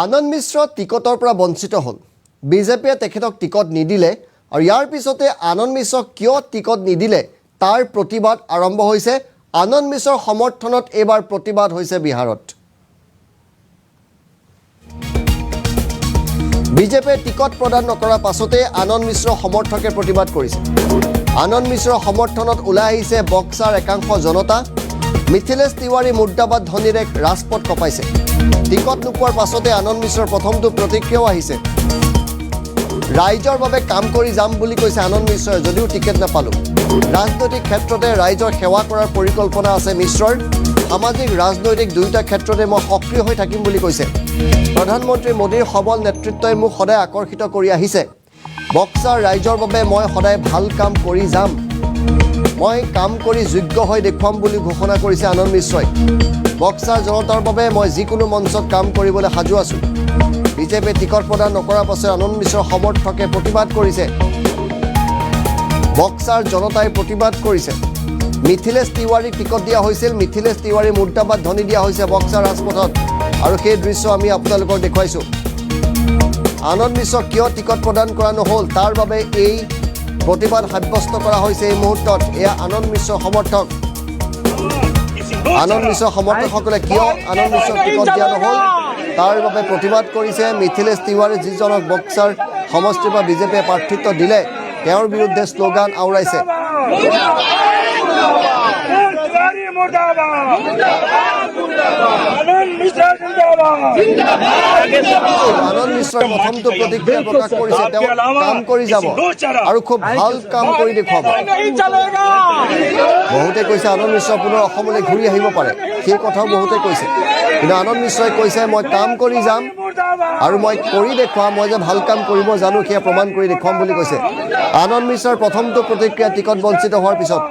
আনন্দ মিশ্ৰ টিকটৰ পৰা বঞ্চিত হ'ল। বিজেপিয়ে তেখেতক টিকট নিদিলে আৰু ইয়াৰ পিছতে আনন্দ মিশ্ৰক কিয় টিকট নিদিলে তাৰ প্ৰতিবাদ আৰম্ভ হৈছে। আনন্দ মিশ্ৰৰ সমৰ্থনত এবাৰ প্ৰতিবাদ হৈছে বিহাৰত। বিজেপিয়ে টিকট প্ৰদান নকৰাৰ পাছতে আনন্দ মিশ্ৰৰ সমৰ্থকে প্ৰতিবাদ কৰিছে। আনন্দ মিশ্ৰৰ সমৰ্থনত ওলাই আহিছে বক্সাৰ একাংশ জনতা। মিথিলেশ তিৱাৰী মুৰ্দাবাদ ধ্বনিৰে ৰাজপথ কঁপাইছে। টিকট নোপোৱাৰ পাছতে আনন্দ মিশ্ৰৰ প্ৰথমটো প্ৰতিক্ৰিয়াও আহিছে। ৰাইজৰ বাবে কাম কৰি যাম বুলি কৈছে আনন্দ মিশ্ৰই, যদিও টিকেট নাপালোঁ। ৰাজনৈতিক ক্ষেত্ৰতে ৰাইজৰ সেৱা কৰাৰ পৰিকল্পনা আছে মিশ্ৰৰ। সামাজিক ৰাজনৈতিক দুয়োটা ক্ষেত্ৰতে মই সক্ৰিয় হৈ থাকিম বুলি কৈছে। প্ৰধানমন্ত্ৰী মোদীৰ সবল নেতৃত্বই মোক সদায় আকৰ্ষিত কৰি আহিছে। বক্সাৰ ৰাইজৰ বাবে মই সদায় ভাল কাম কৰি যাম। মই কাম কৰি যোগ্য হৈ দেখুৱাম বুলি ঘোষণা কৰিছে আনন্দ মিশ্ৰই। বক্সাৰ জনতাৰ বাবে মই যিকোনো মঞ্চত কাম কৰিবলৈ সাজু আছোঁ। বিজেপিয়ে টিকট প্ৰদান নকৰাৰ পাছত আনন্দ মিশ্ৰৰ সমৰ্থকে প্ৰতিবাদ কৰিছে। বক্সাৰ জনতাই প্ৰতিবাদ কৰিছে। মিথিলেশ তিৱাৰীক টিকট দিয়া হৈছিল। মিথিলেশ তিৱাৰী মুৰ্দাবাদ ধ্বনি দিয়া হৈছে বক্সাৰ ৰাজপথত, আৰু সেই দৃশ্য আমি আপোনালোকক দেখুৱাইছোঁ। আনন্দ মিশ্ৰক কিয় টিকট প্ৰদান কৰা নহ'ল তাৰ বাবে এই প্ৰতিবাদ সাব্যস্ত কৰা হৈছে এই মুহূৰ্তত। এয়া আনন্দ মিশ্ৰৰ সমৰ্থক। আনন্দ মিশ্ৰৰ সমৰ্থকসকলে কিয় আনন্দ মিশ্ৰক টিকট দিয়া নহ'ল তাৰ বাবে প্ৰতিবাদ কৰিছে। মিথিলেশ তিৱাৰী যিজনক বক্সাৰ সমষ্টিৰ পৰা বিজেপিয়ে প্ৰাৰ্থিত্ব দিলে, তেওঁৰ বিৰুদ্ধে শ্লোগান আওৰাইছে। আনন্দ মিশ্ৰই প্ৰথমটো প্ৰতিক্ৰিয়া প্ৰকাশ কৰিছে। তেওঁ কাম কৰি যাব আৰু খুব ভাল কাম কৰি দেখুৱাব। বহুতে কৈছে আনন্দ মিশ্ৰ পুনৰ অসমলৈ ঘূৰি আহিব পাৰে, সেই কথাও বহুতে কৈছে। কিন্তু আনন্দ মিশ্ৰই কৈছে মই কাম কৰি যাম আৰু মই কৰি দেখুৱাম। মই যে ভাল কাম কৰিব জানো সেয়া প্ৰমাণ কৰি দেখুৱাম বুলি কৈছে। আনন্দ মিশ্ৰৰ প্ৰথমটো প্ৰতিক্ৰিয়া টিকট বঞ্চিত হোৱাৰ পিছত।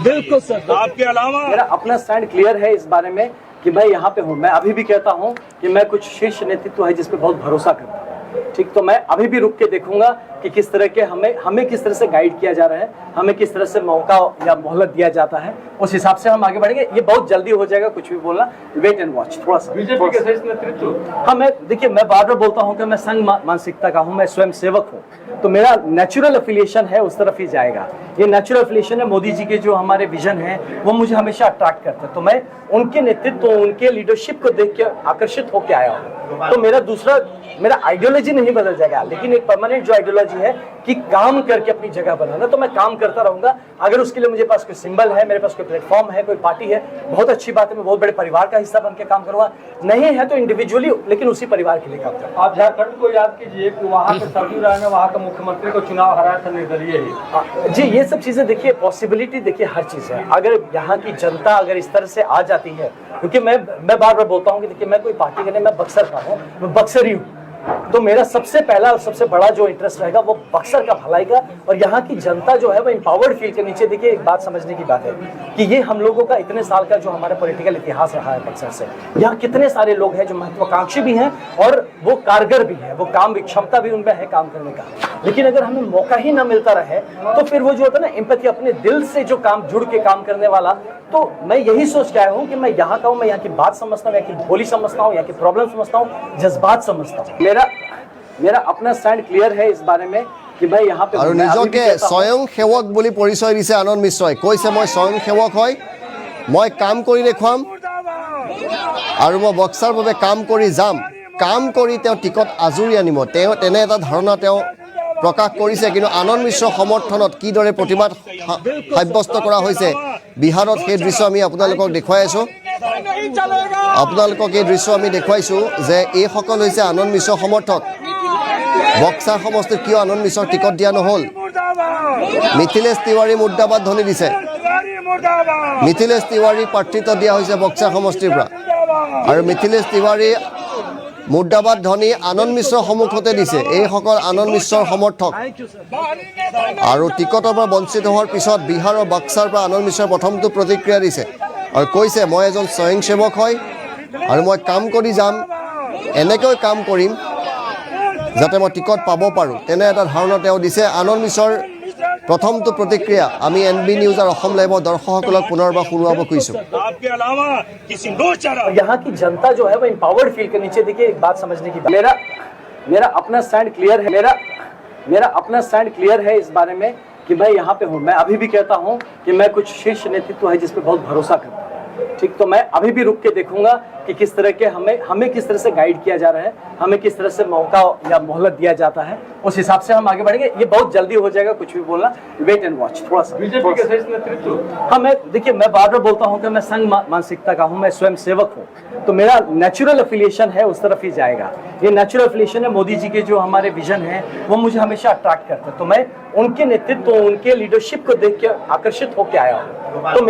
बिल्कुल सर, आपके अलावा मेरा अपना स्टैंड क्लियर है इस बारे में कि मैं यहाँ पे हूँ। मैं अभी भी कहता हूँ कि मैं कुछ शीर्ष नेतृत्व है जिस पे बहुत भरोसा करता हूँ। ठीक, तो मैं अभी भी रुक के देखूंगा कि किस तरह के हमें किस तरह से गाइड किया जा रहा है, हमें किस तरह से मौका या मोहलत दिया जाता है, उस हिसाब से हम आगे बढ़ेंगे। ये बहुत जल्दी हो जाएगा, कुछ भी बोलना, वेट एंड वॉच थोड़ा सा। बीजेपी के शीर्ष नेतृत्व, हाँ, मैं देखिए, मैं बार बार बोलता हूँ कि मैं संघ मानसिकता का हूँ, मैं स्वयं सेवक हूँ, तो मेरा नेचुरल एफिलिएशन है उस तरफ ही जाएगा। ये नेचुरल एफिलिएशन है। मोदी जी के जो हमारे विजन है वो मुझे हमेशा अट्रैक्ट करते हैं, तो मैं उनके नेतृत्व, उनके लीडरशिप को देख के आकर्षित होकर आया हूँ। तो मेरा आइडियोलॉजी नहीं बदल जाएगा, लेकिन एक परमानेंट जो आइडियोलॉजी है कि काम करके अपनी जगह बनाना, तो मैं काम करता रहूंगा। अगर उसके लिए मुझे पास कोई सिंबल है, मेरे पास कोई प्लेटफॉर्म है, कोई पार्टी है, बहुत अच्छी बात है। मैं बहुत बड़े परिवार का हिस्सा बन के काम करूंगा। नहीं है तो इंडिविजुअली, लेकिन उसी परिवार के लिए काम करूंगा। आप झारखंड को याद कीजिए कि वहाँ के सरयू राय ने वहाँ का मुख्यमंत्री को चुनाव हराया था निर्दलीय ही। जी, ये सब चीजें देखिए, पॉसिबिलिटी देखिए हर चीज है। अगर यहाँ की जनता अगर इस तरह से आ जाती है, क्योंकि मैं बार बार बोलता हूँ कि देखिए, मैं कोई पार्टी का नहीं, मैं बक्सर का हूँ, मैं बक्सरी हूँ। तो मेरा सबसे पहला और सबसे बड़ा जो इंटरेस्ट रहेगा वो बक्सर का भलाई का, और यहाँ की जनता जो है वो एम्पावर्ड फील के नीचे। देखिए, एक बात समझने की बात है कि ये हम लोगों का इतने साल का जो हमारा पॉलिटिकल इतिहास रहा है बक्सर से, यहाँ कितने सारे लोग हैं जो महत्वाकांक्षी भी हैं और वो कारगर भी हैं, वो काम क्षमता भी उनमें है काम करने का। लेकिन अगर हमें मौका ही ना मिलता रहे तो फिर वो जो होता है ना एम्पैथी, अपने दिल से जो काम जुड़ के काम करने वाला, तो मैं यही सोच के आया हूँ कि मैं यहाँ का हूँ, मैं यहाँ की बात समझता हूँ, यहाँ की बोली समझता हूँ, यहाँ की प्रॉब्लम समझता हूँ, जज्बात समझता हूँ। मेरा अपना स्टैंड क्लियर है इस बारे में कि मैं यहाँ पे আৰু নিজকে স্বয়ং সেৱক বুলি পৰিচয় দিছে আনন্দ মিশ্ৰই। কৈছে মই স্বয়ং সেৱক হয়, মই কাম কৰি দেখুৱাম আৰু মই বক্সাৰ বাবে কাম কৰি যাম। কাম কৰি তেওঁ টিকট আজুৰি আনিব, তেওঁ তেনে এটা ধাৰণা তেওঁ প্ৰকাশ কৰিছে। কিন্তু আনন্দ মিশ্ৰৰ সমৰ্থনত কিদৰে প্ৰতিবাদ সাব্যস্ত কৰা হৈছে বিহাৰত, সেই দৃশ্য আমি আপোনালোকক দেখুৱাই আছোঁ। আপোনালোকক এই দৃশ্য আমি দেখুৱাইছোঁ যে এইসকল হৈছে আনন্দ মিশ্ৰৰ সমৰ্থক। বক্সাৰ সমষ্টিত কিয় আনন্দ মিশ্ৰক টিকট দিয়া নহ'ল? মিথিলেশ তিৱাৰী মুৰ্দাবাদ ধ্বনি দিছে। মিথিলেশ তিৱাৰীক প্ৰাৰ্থিত্ব দিয়া হৈছে বক্সাৰ সমষ্টিৰ পৰা, আৰু মিথিলেশ তিৱাৰী মুৰ্দাবাদ ধ্বনি আনন্দ মিশ্ৰৰ সন্মুখতে দিছে। এইসকল আনন্দ মিশ্ৰৰ সমৰ্থক। আৰু টিকটৰ পৰা বঞ্চিত হোৱাৰ পিছত বিহাৰৰ বাক্সাৰ পৰা আনন্দ মিশ্ৰৰ প্ৰথমটো প্ৰতিক্ৰিয়া দিছে আৰু কৈছে মই এজন স্বয়ং সেৱক হয় আৰু মই কাম কৰি যাম, এনেকৈ কাম কৰিম যাতে মই টিকট পাব পাৰোঁ, তেনে এটা ধাৰণা তেওঁ দিছে। আনন্দ মিশ্ৰৰ প্ৰথমটো প্ৰতিক্ৰিয়া আমি NB নিউজ আৰু অসম লাইভৰ দৰ্শকসকলক পুনৰবাৰ শুনোৱাব খুজিছোঁ। आपके अलावा किसी दो चारा यहाँ की जनता जो है वो एम्पावर्ड फील करनी चाहिए। देखिए एक बात समझने की बात, मेरा अपना स्टैंड क्लियर है, मेरा अपना स्टैंड क्लियर है इस बारे में कि मैं यहाँ पे हूँ। मैं अभी भी कहता हूँ कि मैं कुछ शीर्ष नेतृत्व है जिस पे बहुत भरोसा करता हूँ, ठीक। तो मैं अभी भी रुक के देखूंगा कि किस तरह के हमें किस तरह से गाइड किया जा रहा है, हमें किस तरह से मौका या मोहलत दिया जाता है, उस हिसाब से हम आगे बढ़ेंगे। ये बहुत जल्दी हो जाएगा, कुछ भी बोलना, वेट एंड वॉच थोड़ा सा। बीजेपी के शीर्ष नेतृत्व, हाँ, मैं बार बार बोलता हूँ कि मैं संघ मानसिकता का हूँ, मैं स्वयं सेवक हूँ, तो मेरा नेचुरल एफिलिएशन है उस तरफ ही जाएगा। ये नेचुरल एफिलिएशन है, मोदी जी के जो हमारे विजन है वो मुझे हमेशा अट्रैक्ट करते हैं, तो मैं उनके नेतृत्व, उनके लीडरशिप को देख के आकर्षित होकर आया हूँ। तो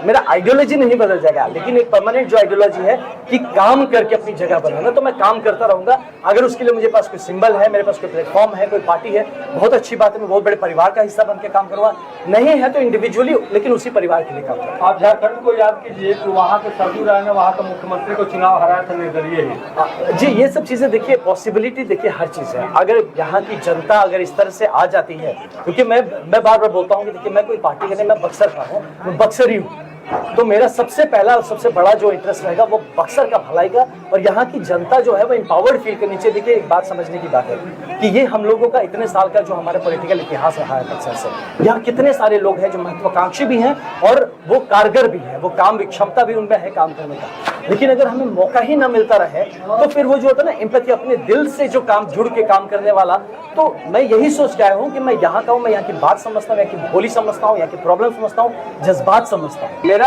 मेरा आइडियोलॉजी नहीं बदल जाएगा, लेकिन एक परमानेंट जो आइडियोलॉजी है कि काम करके अपनी जगह बनाना, तो मैं काम करता रहूंगा। अगर उसके लिए मुझे पास कोई सिंबल है, मेरे पास कोई प्लेटफॉर्म है, कोई पार्टी है, बहुत अच्छी बात है, मैं बहुत बड़े परिवार का हिस्सा बन के काम करूंगा। नहीं है तो इंडिविजुअली, लेकिन उसी परिवार के लिए काम करूंगा। आप झारखंड को याद कीजिए कि वहाँ के सरजू राय ने वहाँ का मुख्यमंत्री को चुनाव हराया था निर्दलीय ही। जी, ये सब चीजें देखिए, पॉसिबिलिटी देखिए हर चीज है। अगर यहाँ की जनता अगर इस तरह से आ जाती है, क्योंकि मैं बार बार बोलता हूँ कि देखिए मैं कोई पार्टी का नहीं, मैं बक्सर का हूँ, मैं बक्सर ही हूँ, तो मेरा सबसे पहला और सबसे बड़ा जो इंटरेस्ट रहेगा वो बक्सर का भलाई का, और यहाँ की जनता जो है वो एम्पावर्ड फील करनी चाहिए। देखिए एक बात समझने की बात है कि ये हम लोगों का इतने साल का जो हमारा पॉलिटिकल इतिहास रहा है बक्सर से, यहाँ कितने सारे लोग हैं जो महत्वाकांक्षी भी हैं और वो कारगर भी हैं, वो काम क्षमता भी उनमें है काम करने का। लेकिन अगर हमें मौका ही ना मिलता रहे तो फिर वो जो होता है ना एम्पैथी, अपने दिल से जो काम जुड़ के काम करने वाला, तो मैं यही सोच के आया हूँ कि मैं यहाँ का हूँ, मैं यहाँ की बात समझता हूँ, यहाँ की बोली समझता हूँ, यहाँ की प्रॉब्लम समझता हूँ, जज्बात समझता हूँ।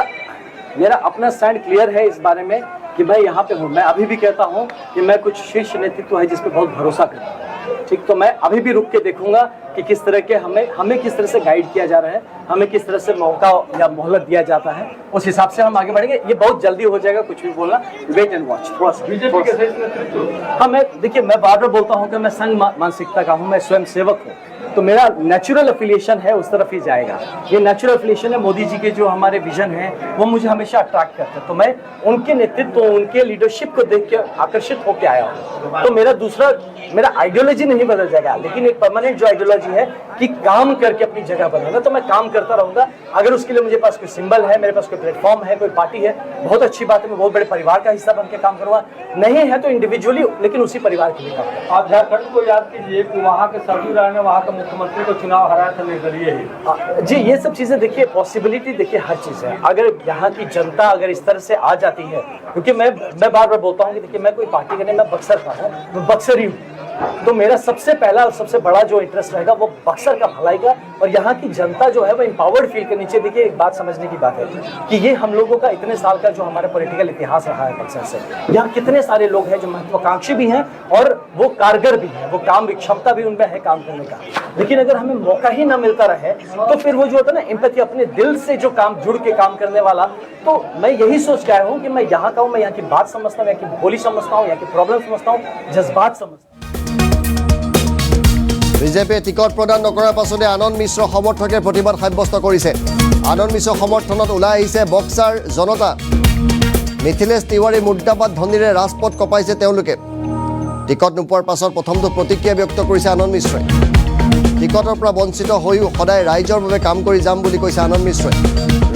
मेरा अपना स्टैंड क्लियर है इस बारे में कि मैं यहाँ पे हूँ। मैं अभी भी कहता हूँ कि मैं कुछ शीर्ष नेतृत्व है जिस पे बहुत भरोसा करता हूँ, ठीक। तो मैं अभी भी रुक के देखूंगा कि किस तरह के हमें किस तरह से गाइड किया जा रहा है, हमें किस तरह से मौका या मोहलत दिया जाता है, उस हिसाब से हम आगे बढ़ेंगे। ये बहुत जल्दी हो जाएगा, कुछ भी बोलना, वेट एंड वॉच थोड़ा सा। बीजेपी के शीर्ष नेतृत्व, हाँ, मैं बार बार बोलता हूँ कि मैं संघ मानसिकता का हूँ, मैं स्वयं सेवक हूँ, तो मेरा नेचुरल एफिलिएशन है उस तरफ ही जाएगा। ये नेचुरल एफिलिएशन है, मोदी जी के जो हमारे विजन है वो मुझे हमेशा अट्रैक्ट करते हैं, तो मैं उनके नेतृत्व, उनके लीडरशिप को देख के आकर्षित होकर आया हूँ। तो मेरा आइडियोलॉजी नहीं बदल जाएगा, लेकिन एक परमानेंट जो आइडियोलॉजी है कि काम करके अपनी जगह बनाना, तो मैं काम करता रहूंगा। अगर उसके लिए मुझे पास कोई सिंबल है, मेरे पास कोई प्लेटफॉर्म है, कोई पार्टी है, बहुत अच्छी बात है, मैं बहुत बड़े परिवार का हिस्सा बन के काम करूंगा। नहीं है तो इंडिविजुअली, लेकिन उसी परिवार के लिए काम करूंगा। आप झारखंड को याद कीजिए कि वहाँ के सरजू राय ने वहाँ का मुख्यमंत्री को चुनाव हराया था निर्दलीय ही। जी, ये सब चीजें देखिए, पॉसिबिलिटी देखिए हर चीज है। अगर यहाँ की जनता अगर इस तरह से आ जाती है, क्योंकि मैं बार बार बोलता हूँ कि देखिए मैं कोई पार्टी का नहीं, मैं बक्सर का हूँ, मैं बक्सर ही हूँ, तो मेरा सबसे पहला और सबसे बड़ा जो इंटरेस्ट रहेगा वो बक्सर का भलाई का, और यहाँ की जनता जो है वो एम्पावर्ड फील करनी चाहिए। देखिए एक बात समझने की बात है कि ये हम लोगों का इतने साल का जो हमारा पॉलिटिकल इतिहास रहा है बक्सर से, यहाँ कितने सारे लोग हैं जो महत्वाकांक्षी भी हैं और वो कारगर भी हैं, वो काम क्षमता भी उनमें है काम करने का। लेकिन अगर हमें मौका ही ना मिलता रहे तो फिर वो जो होता है ना एम्पैथी, अपने दिल से जो काम जुड़ के काम करने वाला, तो मैं यही सोच के आया हूँ कि मैं यहाँ का हूँ, मैं यहाँ की बात समझता हूँ, यहाँ की बोली समझता हूँ, यहाँ की प्रॉब्लम समझता हूँ, जज्बात समझता हूँ। বিজেপিয়ে টিকট প্ৰদান নকৰাৰ পাছতে আনন্দ মিশ্ৰ সমৰ্থকে প্ৰতিবাদ সাব্যস্ত কৰিছে। আনন্দ মিশ্ৰ সমৰ্থনত ওলাই আহিছে বক্সাৰ জনতা। মিথিলেশ তিৱাৰী মুৰ্দাবাদ ধ্বনিৰে ৰাজপথ কপাইছে তেওঁলোকে। টিকট নোপোৱাৰ পাছত প্ৰথমটো প্ৰতিক্ৰিয়া ব্যক্ত কৰিছে আনন্দ মিশ্ৰই। টিকটৰ পৰা বঞ্চিত হৈও সদায় ৰাইজৰ বাবে কাম কৰি যাম বুলি কৈছে আনন্দ মিশ্ৰই।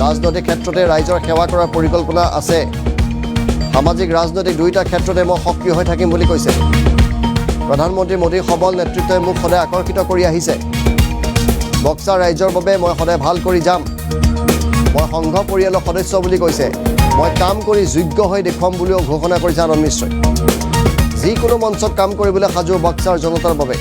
ৰাজনৈতিক ক্ষেত্ৰতে ৰাইজৰ সেৱা কৰাৰ পৰিকল্পনা আছে। সামাজিক ৰাজনৈতিক দুয়োটা ক্ষেত্ৰতে মই সক্ৰিয় হৈ থাকিম বুলি কৈছে। প্ৰধানমন্ত্ৰী মোদীৰ সবল নেতৃত্বই মোক সদায় আকৰ্ষিত কৰি আহিছে। বক্সাৰ ৰাইজৰ বাবে মই সদায় ভাল কৰি যাম। মই সংঘ পৰিয়ালৰ সদস্য বুলি কৈছে। মই কাম কৰি যোগ্য হৈ দেখুৱাম বুলিও ঘোষণা কৰিছে আনন্দ মিশ্ৰই। যিকোনো মঞ্চত কাম কৰিবলৈ সাজু বক্সাৰ জনতাৰ বাবে।